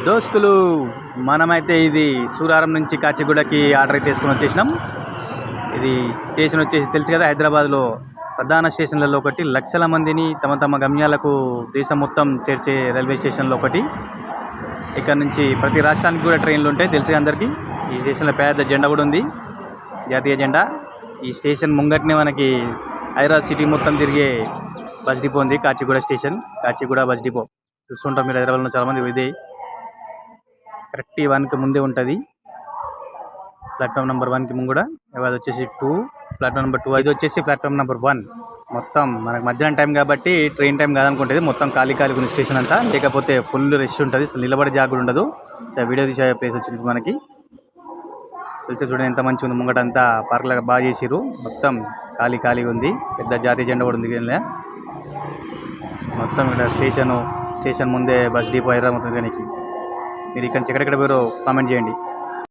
దోస్తులు మనమైతే ఇది సూరారం నుంచి కాచిగూడకి ఆర్డర్ అయితే తీసుకొని వచ్చేసినాం. ఇది స్టేషన్ వచ్చేసి తెలుసు కదా, హైదరాబాద్లో ప్రధాన స్టేషన్లలో ఒకటి. లక్షల మందిని తమ తమ గమ్యాలకు దేశం మొత్తం చేర్చే రైల్వే స్టేషన్లో ఒకటి. ఇక్కడ నుంచి ప్రతి రాష్ట్రానికి కూడా ట్రైన్లు ఉంటాయి తెలుసు అందరికీ. ఈ స్టేషన్లో పెద్ద జెండా కూడా ఉంది, జాతీయ జెండా. ఈ స్టేషన్ ముంగట్నే మనకి హైదరాబాద్ సిటీ మొత్తం తిరిగే బస్ డిపో ఉంది, Kachiguda station. Kachiguda bus depot చూస్తుంటాం మీరు, హైదరాబాద్లో చాలామంది. ఇదే కరెక్ట్ 1కి ముందే ఉంటుంది, ప్లాట్ఫామ్ నెంబర్ 1కి ముందు. అది వచ్చేసి 2, ప్లాట్ఫామ్ నెంబర్ 2. అది వచ్చేసి ప్లాట్ఫామ్ నెంబర్ 1. మొత్తం మనకు మధ్యాహ్నం టైం కాబట్టి ట్రైన్ టైం కాదనుకుంటుంది. మొత్తం ఖాళీ ఉంది స్టేషన్ అంతా, లేకపోతే ఫుల్ రష్ ఉంటుంది, అసలు నిలబడే జాగా కూడా ఉండదు. వీడియో తీసే ప్లేస్ వచ్చింది మనకి. తెలిసి చూడండి ఎంత మంచిగా ఉంది, ముంగట అంతా పార్క్ లాగా బాగా చేసిర్రు. మొత్తం ఖాళీ ఉంది, పెద్ద జాతీయ జెండా కూడా ఉంది. మొత్తం ఇక్కడ స్టేషన్ ముందే బస్ డిపో హైదరాబాద్ మొత్తం. కానీ మీరు ఇక్కడ నుంచి ఎక్కడెక్కడ పోయారో కామెంట్ చేయండి.